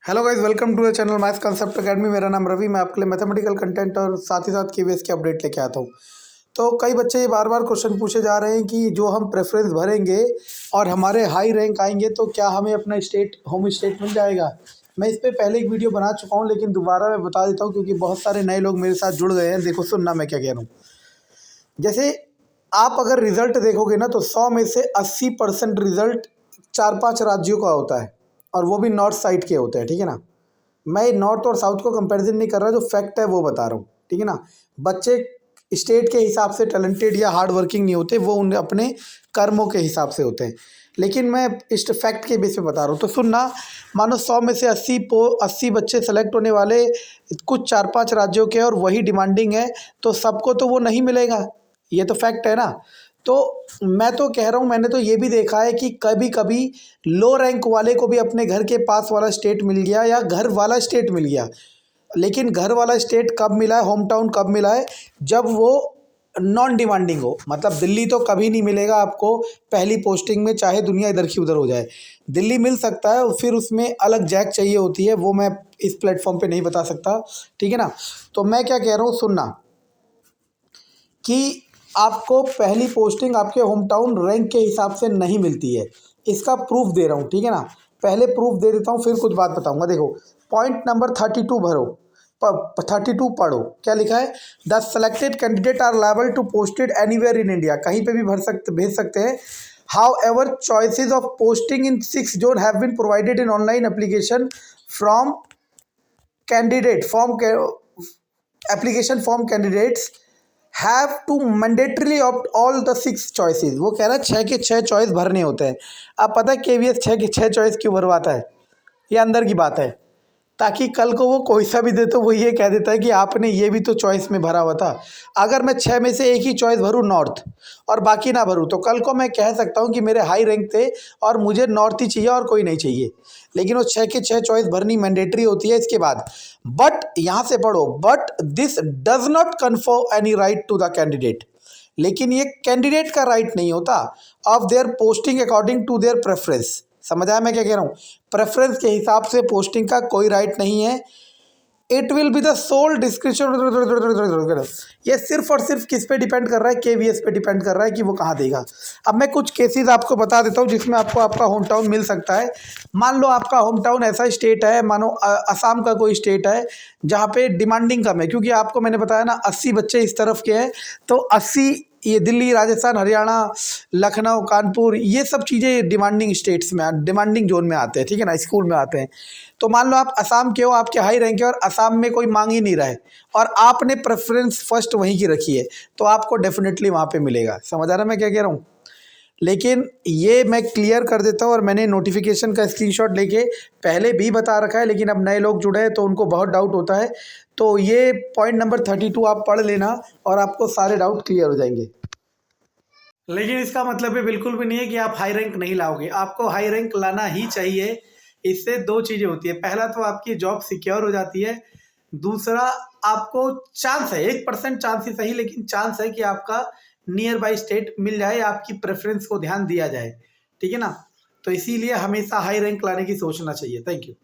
Hello guys, welcome to the channel maths concept academy. मेरा नाम रवि। मैं आपके लिए मैथमेटिकल कंटेंट और साथ ही साथ केवीएस की अपडेट लेके आता हूँ। तो कई बच्चे ये बार बार क्वेश्चन पूछे जा रहे हैं कि जो हम प्रेफरेंस भरेंगे और हमारे हाई रैंक आएंगे तो क्या हमें अपना होम स्टेट मिल जाएगा। मैं इस पर पहले एक वीडियो बना चुका हूँ, लेकिन दोबारा मैं बता देता हूँ क्योंकि बहुत सारे नए लोग मेरे साथ जुड़ गए हैं। देखो, सुनना मैं क्या कह रहा हूँ। जैसे आप अगर रिजल्ट देखोगे ना, तो 100 में से 80% रिजल्ट 4-5 राज्यों का होता है, और वो भी नॉर्थ साइड के होते हैं। ठीक है ना। मैं नॉर्थ और साउथ को कंपैरिजन नहीं कर रहा, जो फैक्ट है वो बता रहा हूँ। ठीक है ना। बच्चे स्टेट के हिसाब से टैलेंटेड या हार्ड वर्किंग नहीं होते, वो उन अपने कर्मों के हिसाब से होते हैं। लेकिन मैं इस फैक्ट के बेस पे बता रहा हूँ। तो सुनना, मानो 100 में से 80 बच्चे सेलेक्ट होने वाले कुछ 4-5 राज्यों के, और वही डिमांडिंग है, तो सबको तो वो नहीं मिलेगा। ये तो फैक्ट है ना। तो मैं तो कह रहा हूँ, मैंने तो ये भी देखा है कि कभी कभी लो रैंक वाले को भी अपने घर के पास वाला स्टेट मिल गया या घर वाला स्टेट मिल गया। लेकिन घर वाला स्टेट कब मिला है, होम टाउन कब मिला है, जब वो नॉन डिमांडिंग हो। मतलब दिल्ली तो कभी नहीं मिलेगा आपको पहली पोस्टिंग में, चाहे दुनिया इधर की उधर हो जाए। दिल्ली मिल सकता है, फिर उसमें अलग जैक चाहिए होती है, वो मैं इस प्लेटफॉर्म पे नहीं बता सकता। ठीक है ना। तो मैं क्या कह रहा हूँ, सुनना कि आपको पहली पोस्टिंग आपके होम टाउन रैंक के हिसाब से नहीं मिलती है। इसका प्रूफ दे रहा हूँ। ठीक है ना। पहले प्रूफ दे देता हूँ, फिर कुछ बात बताऊंगा। देखो, पॉइंट नंबर 32 भरो, 32 पढ़ो। क्या लिखा है? The selected candidate are liable to posted anywhere in India. कहीं पे भी भेज सकते हैं। However choices of posting in 6 zone have been provided in online application from candidate form application form candidates have to mandatorily opt all the 6 choices. वो कह रहा है 6 के 6 चॉइस भरने होते हैं। अब पता है केवीएस 6 के 6 चॉइस क्यों भरवाता है? ये अंदर की बात है, ताकि कल को वो कोई सा भी दे तो वो ये कह देता है कि आपने ये भी तो चॉइस में भरा हुआ था। अगर मैं 6 में से एक ही चॉइस भरूँ नॉर्थ, और बाकी ना भरूँ, तो कल को मैं कह सकता हूँ कि मेरे हाई रैंक थे और मुझे नॉर्थ ही चाहिए और कोई नहीं चाहिए। लेकिन वो 6 के 6 चॉइस भरनी मैंडेटरी होती है। इसके बाद बट यहाँ से पढ़ो, but this does not confer any right to the candidate. लेकिन ये कैंडिडेट का राइट नहीं होता of their posting according to their preference. समझ आया मैं क्या कह रहा हूँ? प्रेफरेंस के हिसाब से पोस्टिंग का कोई राइट नहीं है। It will be the sole description. ये सिर्फ और सिर्फ किस पे डिपेंड कर रहा है? केवीएस पे डिपेंड कर रहा है कि वो कहाँ देगा। अब मैं कुछ केसेस आपको बता देता हूँ जिसमें आपको आपका होम टाउन मिल सकता है। मान लो आपका होम टाउन ऐसा स्टेट है, मानो असम का कोई स्टेट है जहाँ पे डिमांडिंग कम है, क्योंकि आपको मैंने बताया ना 80 बच्चे इस तरफ के हैं, तो 80 ये दिल्ली, राजस्थान, हरियाणा, लखनऊ, कानपुर, ये सब चीज़ें डिमांडिंग स्टेट्स में, डिमांडिंग जोन में आते हैं। ठीक है ना, स्कूल में आते हैं। तो मान लो आप असम के हो, आपके हाई रैंक है और असम में कोई मांग ही नहीं रहा है, और आपने प्रेफरेंस फर्स्ट वहीं की रखी है, तो आपको डेफिनेटली वहाँ पे मिलेगा। समझ आ रहा है मैं क्या कह रहा हूँ? लेकिन ये मैं क्लियर कर देता हूँ, और मैंने नोटिफिकेशन का स्क्रीनशॉट लेके पहले भी बता रखा है, लेकिन अब नए लोग जुड़े हैं तो उनको बहुत डाउट होता है। तो ये पॉइंट नंबर 32 आप पढ़ लेना और आपको सारे डाउट क्लियर हो जाएंगे। लेकिन इसका मतलब ये बिल्कुल भी नहीं है कि आप हाई रैंक नहीं लाओगे। आपको हाई रैंक लाना ही चाहिए। इससे दो चीज़ें होती है। पहला तो आपकी जॉब सिक्योर हो जाती है। दूसरा, आपको चांस है, 1% चांस ही सही, लेकिन चांस है कि आपका नियर बाई स्टेट मिल जाए, आपकी प्रेफरेंस को ध्यान दिया जाए। ठीक है ना। तो इसीलिए हमेशा हाई रैंक लाने की सोचना चाहिए। Thank you.